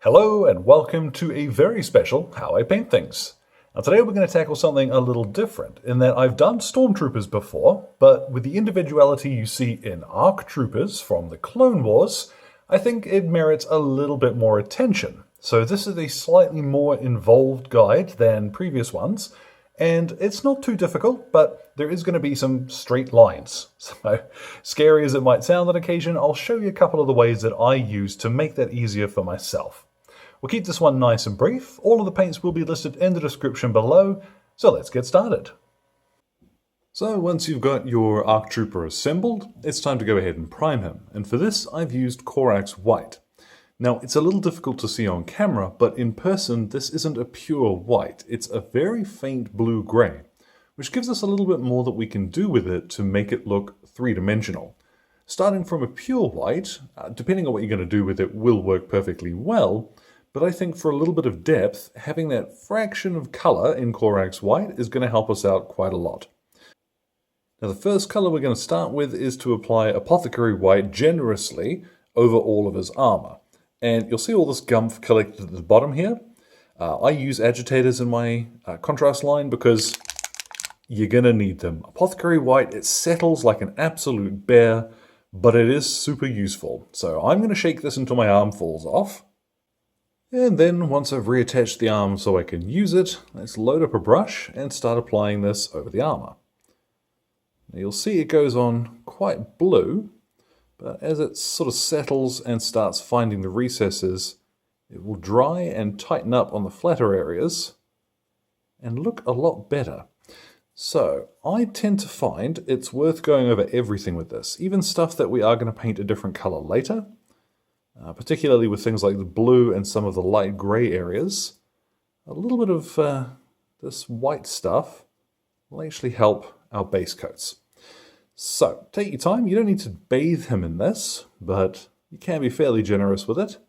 Hello and welcome to a very special How I Paint Things. Now today we're going to tackle something a little different in that I've done Stormtroopers before, but with the individuality you see in ARC Troopers from the Clone Wars, I think it merits a little bit more attention. So this is a slightly more involved guide than previous ones, and it's not too difficult, but there is going to be some straight lines. So, scary as it might sound on occasion, I'll show you a couple of the ways that I use to make that easier for myself. We'll keep this one nice and brief. All of the paints will be listed in the description below, so let's get started. So once you've got your ARC Trooper assembled, it's time to go ahead and prime him. And for this, I've used Corax White. Now, it's a little difficult to see on camera, but in person, this isn't a pure white. It's a very faint blue-gray, which gives us a little bit more that we can do with it to make it look three-dimensional. Starting from a pure white, depending on what you're going to do with it, will work perfectly well. But I think for a little bit of depth, having that fraction of color in Corax White is going to help us out quite a lot. Now the first color we're going to start with is to apply Apothecary White generously over all of his armor. And you'll see all this gumph collected at the bottom here. I use agitators in my contrast line because you're going to need them. Apothecary White, it settles like an absolute bear, but it is super useful. So I'm going to shake this until my arm falls off. And then once I've reattached the arm so I can use it, let's load up a brush and start applying this over the armor. Now you'll see it goes on quite blue, but as it sort of settles and starts finding the recesses, it will dry and tighten up on the flatter areas and look a lot better. So I tend to find it's worth going over everything with this, even stuff that we are going to paint a different color later. Particularly with things like the blue and some of the light gray areas. A little bit of this white stuff will actually help our base coats. So, take your time. You don't need to bathe him in this, but you can be fairly generous with it.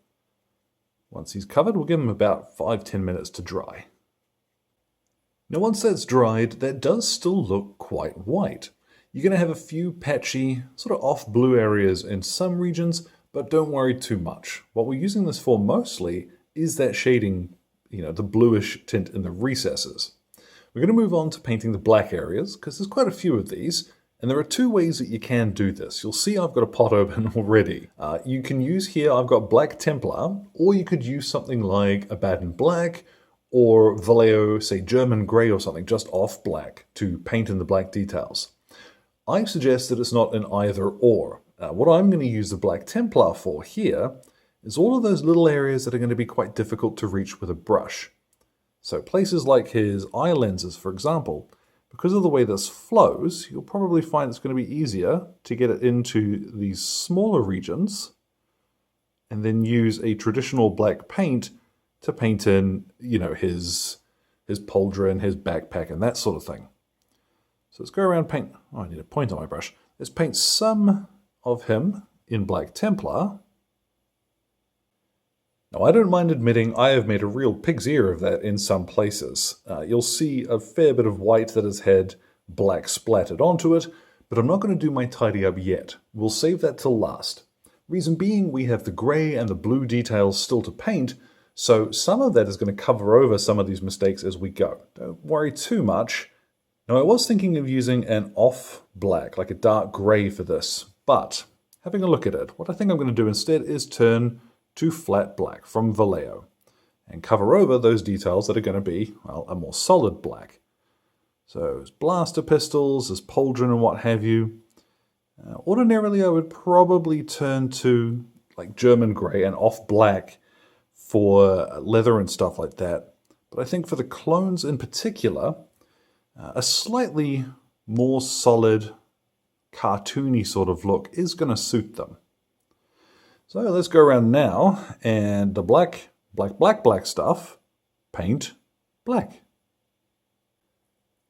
Once he's covered, we'll give him about 5-10 minutes to dry. Now once that's dried, that does still look quite white. You're going to have a few patchy, sort of off blue areas in some regions, but don't worry too much. What we're using this for mostly is that shading, the bluish tint in the recesses. We're going to move on to painting the black areas, because there's quite a few of these, and there are two ways that you can do this. You'll see I've got a pot open already. You can use here, I've got Black Templar, or you could use something like Abaddon Black, or Vallejo, say German Grey or something, just off black, to paint in the black details. I suggest that it's not an either or. What I'm going to use the Black Templar for here is all of those little areas that are going to be quite difficult to reach with a brush. So places like his eye lenses, for example, because of the way this flows, you'll probably find it's going to be easier to get it into these smaller regions and then use a traditional black paint to paint in, his pauldron, his backpack, and that sort of thing. So let's go around and paint. Oh, I need a point on my brush. Let's paint some of him in Black Templar. Now I don't mind admitting I have made a real pig's ear of that in some places. You'll see a fair bit of white that has had black splattered onto it, but I'm not going to do my tidy up yet. We'll save that till last. Reason being, we have the grey and the blue details still to paint, so some of that is going to cover over some of these mistakes as we go. Don't worry too much. Now I was thinking of using an off black, like a dark grey for this, but having a look at it, what I think I'm going to do instead is turn to flat black from Vallejo and cover over those details that are going to be, well, a more solid black. So his blaster pistols, his pauldron and what have you. Ordinarily I would probably turn to like German grey and off black for leather and stuff like that. But I think for the clones in particular, a slightly more solid, cartoony sort of look is going to suit them. So let's go around now and the black stuff, paint black.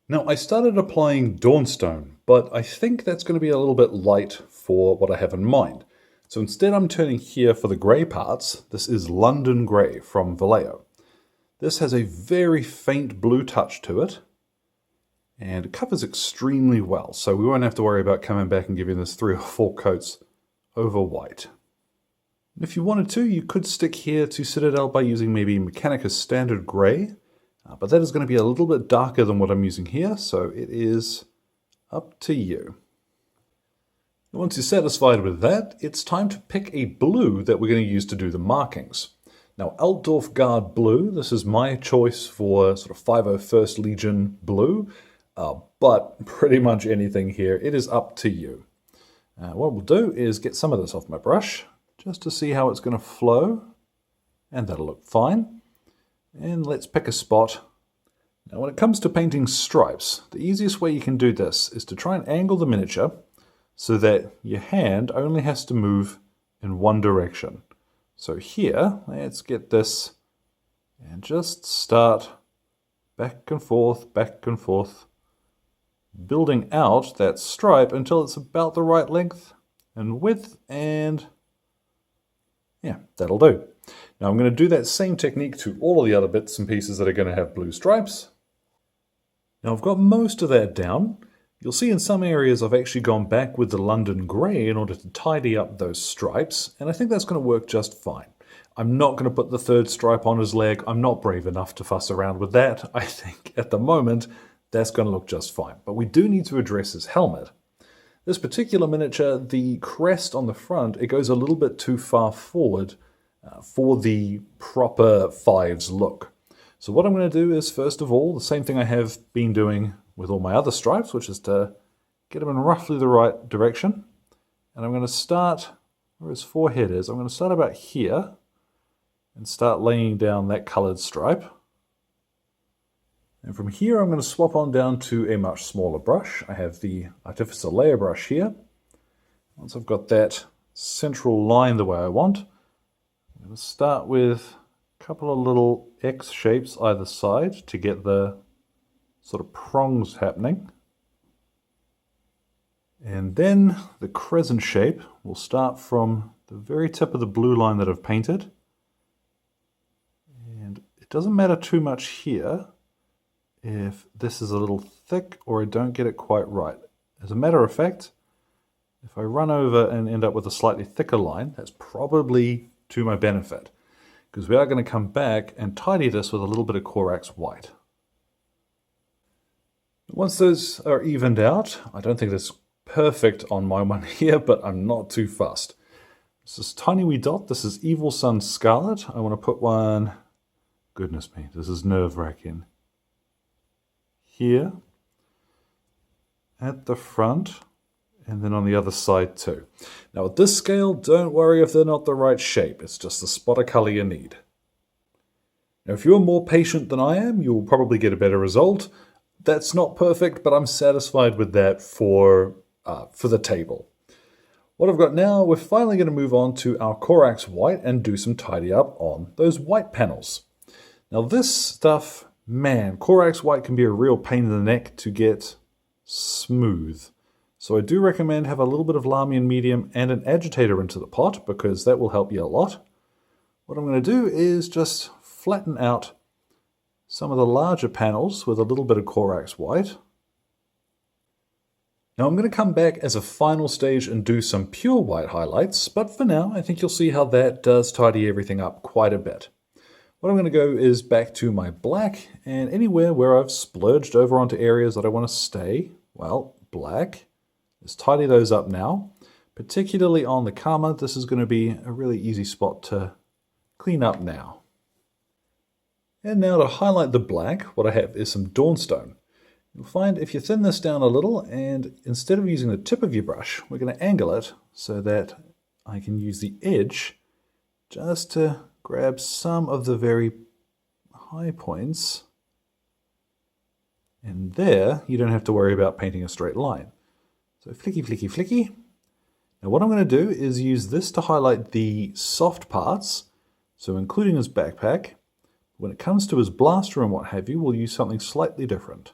Now I started applying Dawnstone, but I think that's going to be a little bit light for what I have in mind. So instead I'm turning here for the grey parts. This is London Grey from Vallejo. This has a very faint blue touch to it, and it covers extremely well, so we won't have to worry about coming back and giving this 3 or 4 coats over white. If you wanted to, you could stick here to Citadel by using maybe Mechanicus Standard Grey, but that is going to be a little bit darker than what I'm using here, so it is up to you. Once you're satisfied with that, it's time to pick a blue that we're going to use to do the markings. Now, Altdorf Guard blue, this is my choice for sort of 501st Legion blue, but pretty much anything here, it is up to you. What we'll do is get some of this off my brush, just to see how it's going to flow, and that'll look fine. And let's pick a spot. Now, when it comes to painting stripes, the easiest way you can do this is to try and angle the miniature so that your hand only has to move in one direction. So here, let's get this and just start back and forth, building out that stripe until it's about the right length and width, and yeah, that'll do. Now I'm going to do that same technique to all of the other bits and pieces that are going to have blue stripes. Now I've got most of that down. You'll see in some areas I've actually gone back with the London Grey in order to tidy up those stripes, and I think that's going to work just fine. I'm not going to put the third stripe on his leg. I'm not brave enough to fuss around with that. I think at the moment that's going to look just fine. But we do need to address his helmet. This particular miniature, the crest on the front, it goes a little bit too far forward for the proper Fives look. So what I'm going to do is, first of all, the same thing I have been doing with all my other stripes, which is to get them in roughly the right direction. And I'm going to start where his forehead is. I'm going to start about here and start laying down that colored stripe. And from here I'm going to swap on down to a much smaller brush. I have the Artificer layer brush here. Once I've got that central line the way I want, I'm going to start with a couple of little X shapes either side to get the sort of prongs happening. And then the crescent shape will start from the very tip of the blue line that I've painted. And it doesn't matter too much here if this is a little thick or I don't get it quite right. As a matter of fact, if I run over and end up with a slightly thicker line, that's probably to my benefit, because we are going to come back and tidy this with a little bit of Corax White. Once those are evened out, I don't think that's perfect on my one here, but I'm not too fussed. This is tiny wee dot. This is Evil Sun Scarlet. I want to put one, goodness me, this is nerve-wracking, here at the front, and then on the other side too. Now at this scale, don't worry if they're not the right shape. It's just the spot of color you need. Now if you're more patient than I am, you'll probably get a better result. That's not perfect, but I'm satisfied with that for the table. What I've got now, we're finally going to move on to our Corax White and do some tidy up on those white panels. Now this stuff, man, Corax White can be a real pain in the neck to get smooth. So I do recommend have a little bit of Lamian medium and an agitator into the pot, because that will help you a lot. What I'm going to do is just flatten out some of the larger panels with a little bit of Corax White. Now I'm going to come back as a final stage and do some pure white highlights, but for now I think you'll see how that does tidy everything up quite a bit. What I'm going to go is back to my black, and anywhere where I've splurged over onto areas that I want to stay, well, black. Let's tidy those up now. Particularly on the Karma, this is going to be a really easy spot to clean up now. And now to highlight the black, what I have is some Dawnstone. You'll find if you thin this down a little, and instead of using the tip of your brush, we're going to angle it so that I can use the edge just to grab some of the very high points. And there, you don't have to worry about painting a straight line. So flicky, flicky, flicky. Now what I'm going to do is use this to highlight the soft parts, so including his backpack. When it comes to his blaster and what have you, we'll use something slightly different.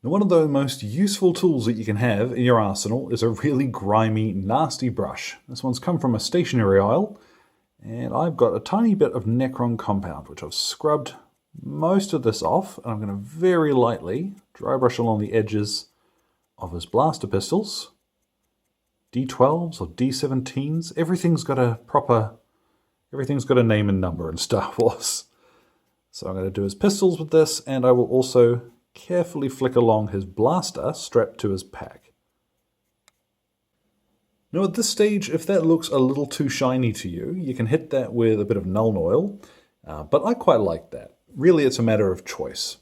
Now one of the most useful tools that you can have in your arsenal is a really grimy, nasty brush. This one's come from a stationery aisle, and I've got a tiny bit of Necron compound, which I've scrubbed most of this off, and I'm going to very lightly dry brush along the edges of his blaster pistols. D12s or D17s. Everything's got a name and number in Star Wars. So I'm going to do his pistols with this, and I will also carefully flick along his blaster strapped to his pack. Now at this stage, if that looks a little too shiny to you, you can hit that with a bit of Nuln Oil, but I quite like that. Really, it's a matter of choice.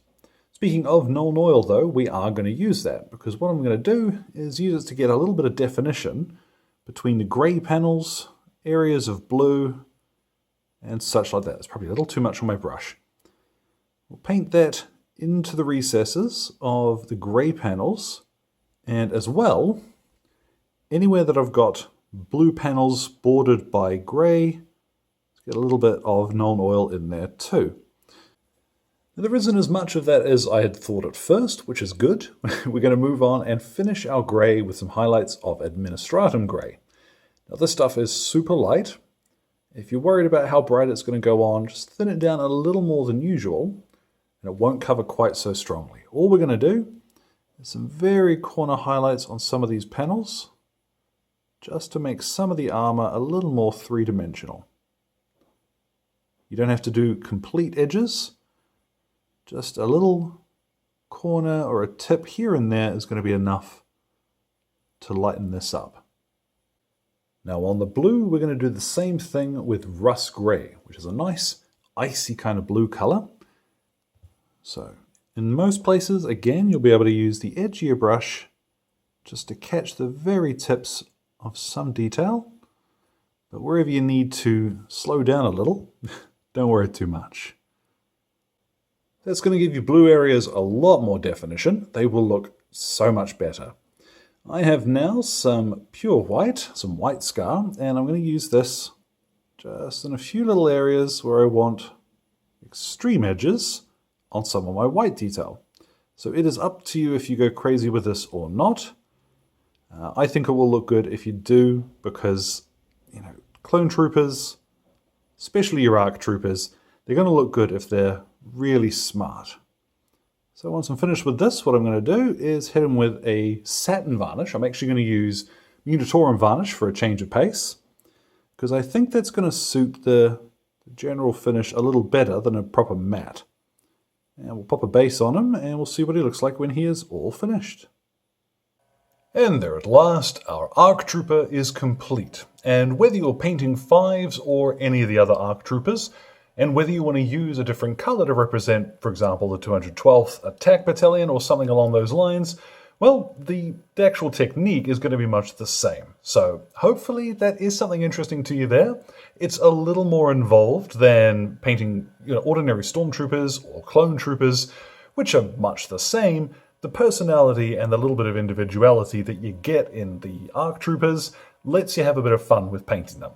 Speaking of Nuln Oil though, we are going to use that, because what I'm going to do is use it to get a little bit of definition between the grey panels, areas of blue, and such like that. It's probably a little too much on my brush. We'll paint that into the recesses of the grey panels, and as well, anywhere that I've got blue panels bordered by grey, let's get a little bit of Nuln Oil in there too. Now, there isn't as much of that as I had thought at first, which is good. We're going to move on and finish our grey with some highlights of Administratum Grey. Now this stuff is super light. If you're worried about how bright it's going to go on, just thin it down a little more than usual, and it won't cover quite so strongly. All we're going to do is some very corner highlights on some of these panels, just to make some of the armor a little more three-dimensional. You don't have to do complete edges, just a little corner or a tip here and there is going to be enough to lighten this up. Now on the blue, we're going to do the same thing with Rust Grey, which is a nice icy kind of blue color. So in most places, again, you'll be able to use the edge of your brush just to catch the very tips of some detail. But wherever you need to slow down a little, don't worry too much. That's going to give you blue areas a lot more definition. They will look so much better. I have now some pure white, some white scar, and I'm going to use this just in a few little areas where I want extreme edges on some of my white detail. So it is up to you if you go crazy with this or not. I think it will look good if you do, because, you know, clone troopers, especially your ARC troopers, they're going to look good if they're really smart. So once I'm finished with this, what I'm going to do is hit them with a satin varnish. I'm actually going to use Munitorum varnish for a change of pace, because I think that's going to suit the general finish a little better than a proper matte. And we'll pop a base on him, and we'll see what he looks like when he is all finished. And there at last, our ARC Trooper is complete. And whether you're painting 5s or any of the other ARC Troopers, and whether you want to use a different color to represent, for example, the 212th Attack Battalion or something along those lines, well, the actual technique is going to be much the same. So hopefully that is something interesting to you there. It's a little more involved than painting, ordinary stormtroopers or clone troopers, which are much the same. The personality and the little bit of individuality that you get in the ARC troopers lets you have a bit of fun with painting them.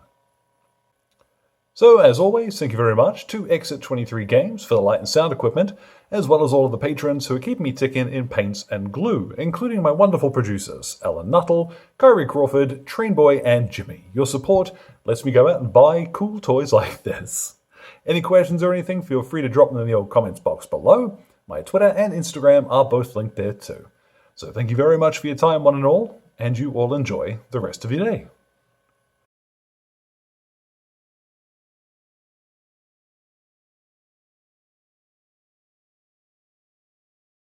So, as always, thank you very much to Exit 23 Games for the light and sound equipment, as well as all of the patrons who are keeping me ticking in paints and glue, including my wonderful producers, Ellen Nuttall, Kyrie Crawford, Trainboy, and Jimmy. Your support lets me go out and buy cool toys like this. Any questions or anything, feel free to drop them in the old comments box below. My Twitter and Instagram are both linked there too. So thank you very much for your time, one and all, and you all enjoy the rest of your day.